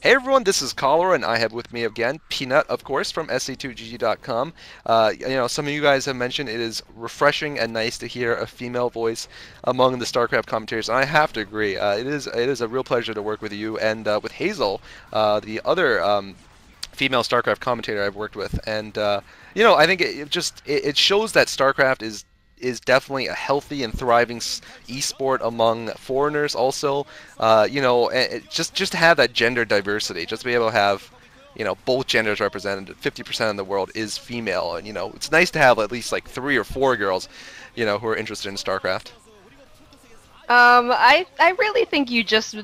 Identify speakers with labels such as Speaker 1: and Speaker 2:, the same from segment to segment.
Speaker 1: Hey everyone, this is Cholera, and I have with me again Peanut, of course, from SC2GG.com. Some of you guys have mentioned it is refreshing and nice to hear a female voice among the StarCraft commentators, and I have to agree. It is a real pleasure to work with you and with Hazel, the other female StarCraft commentator I've worked with, and I think it shows that StarCraft is definitely a healthy and thriving esport among foreigners. Also, just to have that gender diversity, just to be able to have both genders represented. 50% of the world is female, and it's nice to have at least like 3 or 4 girls, who are interested in StarCraft.
Speaker 2: I really think you just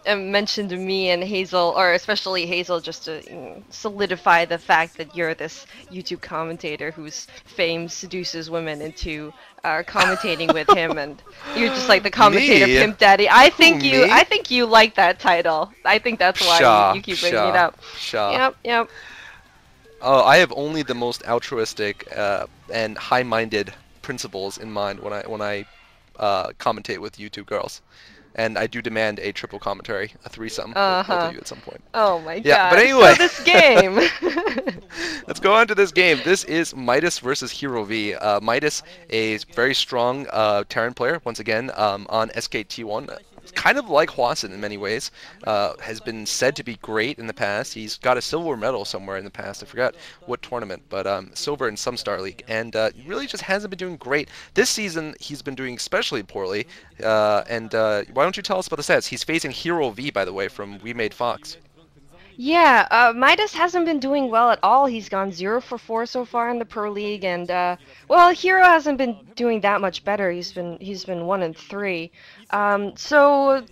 Speaker 2: mentioned me and Hazel, or especially Hazel, just to solidify the fact that you're this YouTube commentator whose fame seduces women into commentating with him, and you're just like the commentator
Speaker 1: Me?
Speaker 2: pimp daddy.
Speaker 1: Who,
Speaker 2: I
Speaker 1: me?
Speaker 2: think you like that title. I think that's why you
Speaker 1: Pshaw,
Speaker 2: keep bringing it
Speaker 1: pshaw,
Speaker 2: up.
Speaker 1: pshaw.
Speaker 2: Yep, yep.
Speaker 1: I have only the most altruistic and high-minded principles in mind when I commentate with YouTube girls, and I do demand a triple commentary, a threesome with both of
Speaker 2: Uh-huh.
Speaker 1: you at some point.
Speaker 2: Oh my
Speaker 1: Yeah, but
Speaker 2: God. So
Speaker 1: anyway,
Speaker 2: this game.
Speaker 1: let's go on to this game. This is Midas versus Hero V. Midas, a very strong Terran player, once again on SKT1. Kind of like Hwason in many ways, has been said to be great in the past. He's got a silver medal somewhere in the past. I forgot what tournament, but silver in some Star League, and really just hasn't been doing great. This season, he's been doing especially poorly. Why don't you tell us about the stats? He's facing Hero V, by the way, from We Made Fox.
Speaker 2: Yeah, Midas hasn't been doing well at all. He's gone 0 for 4 so far in the Pro League, and well, Hero hasn't been doing that much better. He's been 1 and 3. So,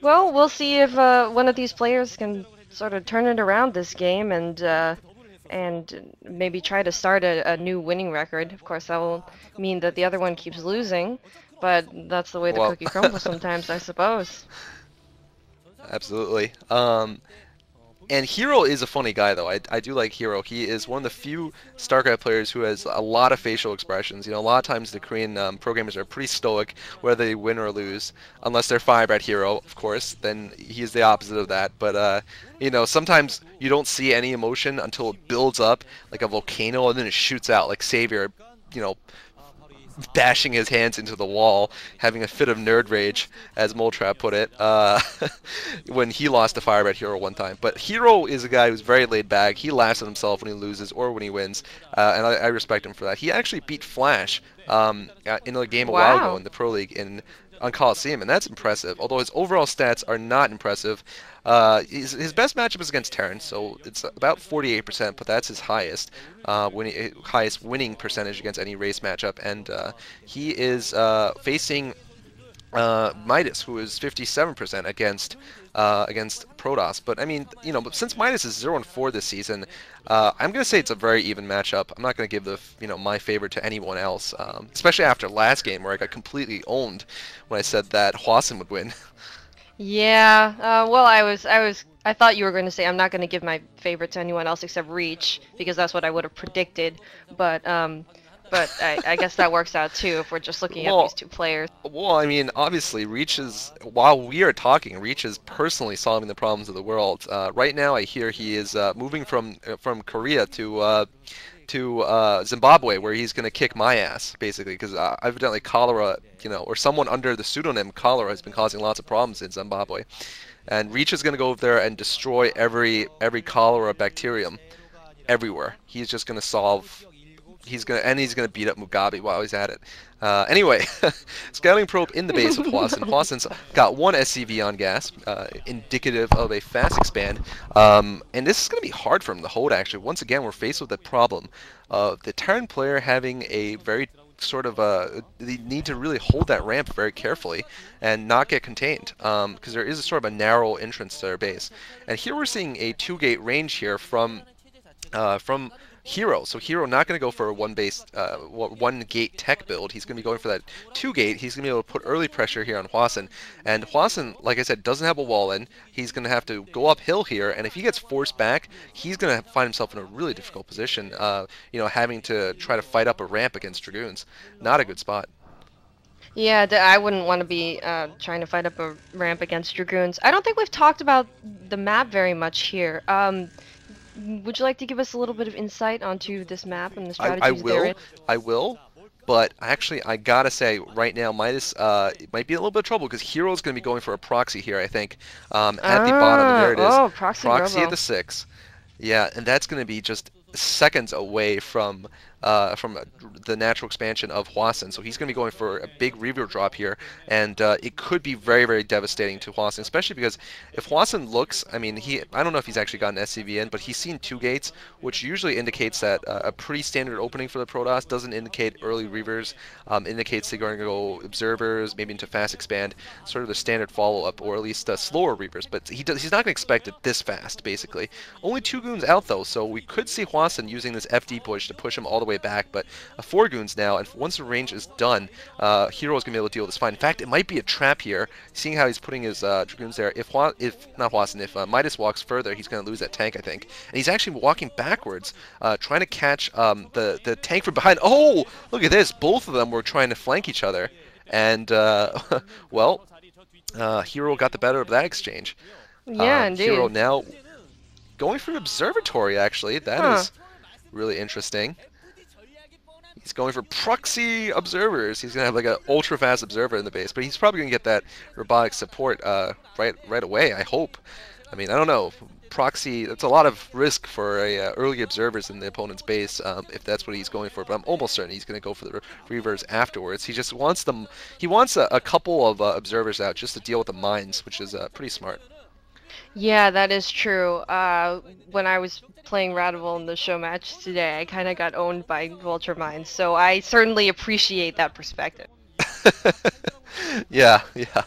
Speaker 2: well, we'll see if one of these players can sort of turn it around this game and maybe try to start a new winning record. Of course, that will mean that the other one keeps losing, but that's the way the
Speaker 1: Well,
Speaker 2: cookie crumbles sometimes, I suppose.
Speaker 1: absolutely. And Hero is a funny guy, though. I do like Hero. He is one of the few StarCraft players who has a lot of facial expressions. A lot of times the Korean programmers are pretty stoic, whether they win or lose, unless they're Firebat Hero, of course. Then he's the opposite of that. But sometimes you don't see any emotion until it builds up like a volcano, and then it shoots out like Savior. You know, bashing his hands into the wall, having a fit of nerd rage, as Moltrap put it, when he lost to Firebat Hero one time. But Hero is a guy who's very laid back. He laughs at himself when he loses or when he wins, and I respect him for that. He actually beat Flash in a game a while ago
Speaker 2: Wow.
Speaker 1: in the Pro League on Coliseum, and that's impressive. Although his overall stats are not impressive. His best matchup is against Terran, so it's about 48%, but that's his highest winning percentage against any race matchup, and he is facing Midas, who is 57% against Protoss. But I mean, but since Midas is 0-4 this season, I'm gonna say it's a very even matchup. I'm not gonna give my favorite to anyone else, especially after last game where I got completely owned when I said that Hwason would win.
Speaker 2: Yeah, well, I thought you were going to say I'm not going to give my favorite to anyone else except Reach because that's what I would have predicted. But, I guess that works out too if we're just looking at these
Speaker 1: Well,
Speaker 2: two players.
Speaker 1: Well, I mean, obviously, while we are talking, Reach is personally solving the problems of the world. Right now, I hear he is moving from Korea to Zimbabwe, where he's going to kick my ass, basically, because evidently cholera, or someone under the pseudonym cholera has been causing lots of problems in Zimbabwe. And Reach is going to go over there and destroy every cholera bacterium everywhere. He's just going to solve he's gonna beat up Mugabe while he's at it. Anyway, scouting probe in the base of Hwason. Hwason's got one SCV on gas, indicative of a fast expand, and this is gonna be hard for him to hold. Actually, once again, we're faced with the problem of the Terran player having a very sort of they need to really hold that ramp very carefully and not get contained because there is a sort of a narrow entrance to their base. And here we're seeing a 2-gate range here from Hero. So Hero not going to go for a one gate tech build. He's going to be going for that 2-gate. He's going to be able to put early pressure here on Hwason. And Hwason, like I said, doesn't have a wall in. He's going to have to go uphill here. And if he gets forced back, he's going to find himself in a really difficult position. Having to try to fight up a ramp against Dragoons. Not a good spot.
Speaker 2: Yeah, I wouldn't want to be trying to fight up a ramp against Dragoons. I don't think we've talked about the map very much here. Would you like to give us a little bit of insight onto this map and the
Speaker 1: I
Speaker 2: strategies therein?
Speaker 1: I will, but actually I gotta say right now Midas it might be in a little bit of trouble because Hero's gonna be going for a proxy here. I think at the bottom, and there
Speaker 2: Ah,
Speaker 1: it is,
Speaker 2: oh, Proxy
Speaker 1: proxy at
Speaker 2: Robo.
Speaker 1: the 6. Yeah, and that's going to be just seconds away from the natural expansion of Huasen. So he's going to be going for a big Reaver drop here, and it could be very, very devastating to Huasen, especially because if Huasen looks, I mean, I don't know if he's actually gotten SCV in, but he's seen 2 gates, which usually indicates that a pretty standard opening for the Protoss doesn't indicate early Reavers, indicates they're going to go Observers, maybe into Fast Expand, sort of the standard follow-up, or at least slower Reavers, but he's not going to expect it this fast, basically. Only 2 goons out though, so we could see Huasen using this FD push to push him all the way back. But 4 goons now, and once the range is done, Hero is gonna be able to deal with this fine. In fact, it might be a trap here, seeing how he's putting his dragoons there. If not Huasen, if Midas walks further, he's gonna lose that tank, I think. And he's actually walking backwards, trying to catch the tank from behind. Oh, look at this! Both of them were trying to flank each other, and well, Hero got the better of that exchange.
Speaker 2: Yeah,
Speaker 1: Hero
Speaker 2: indeed.
Speaker 1: now going for Observatory, actually. That
Speaker 2: Huh.
Speaker 1: is really interesting. He's going for proxy observers. He's going to have like an ultra-fast observer in the base, but he's probably going to get that robotic support right away, I hope. I mean, I don't know. Proxy, that's a lot of risk for early observers in the opponent's base if that's what he's going for, but I'm almost certain he's going to go for the Reavers afterwards. He just wants them, he wants a couple of observers out just to deal with the mines, which is pretty smart.
Speaker 2: Yeah, that is true. When I was playing Radical in the show match today, I kind of got owned by Vulture Mines, so I certainly appreciate that perspective.
Speaker 1: Yeah, yeah.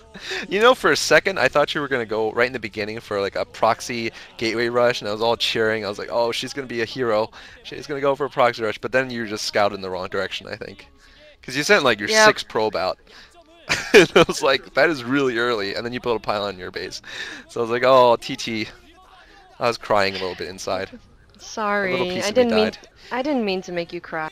Speaker 1: You know, for a second, I thought you were gonna go right in the beginning for like a proxy gateway rush, and I was all cheering. I was like, "Oh, she's gonna be a hero. She's gonna go for a proxy rush." But then you just scouted in the wrong direction, I think, because you sent like your
Speaker 2: Yep.
Speaker 1: 6 probe out, and I was like, "That is really early." And then you built a pylon in your base, so I was like, "Oh, TT." I was crying a little bit inside. A little
Speaker 2: Sorry,
Speaker 1: piece of me died.
Speaker 2: I didn't mean to make you cry.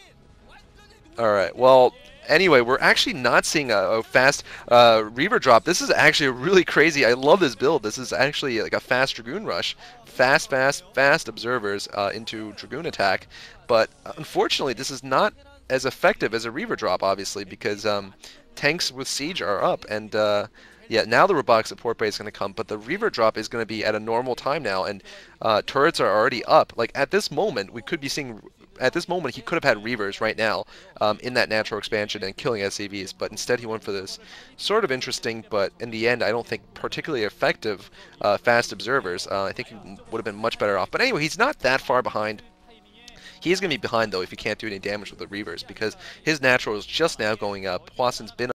Speaker 1: All right. Well, anyway, we're actually not seeing a fast Reaver drop. This is actually really crazy. I love this build. This is actually like a fast Dragoon rush. Fast, fast, fast observers into Dragoon attack. But unfortunately, this is not as effective as a Reaver drop, obviously, because tanks with Siege are up. And yeah, now the robotic support base is going to come, but the Reaver drop is going to be at a normal time now, and turrets are already up. Like at this moment, we could be seeing. At this moment, he could have had Reavers right now in that natural expansion and killing SCVs, but instead he went for this sort of interesting, but in the end, I don't think particularly effective fast observers. I think he would have been much better off. But anyway, he's not that far behind. He is going to be behind, though, if he can't do any damage with the Reavers, because his natural is just now going up. Huasen's been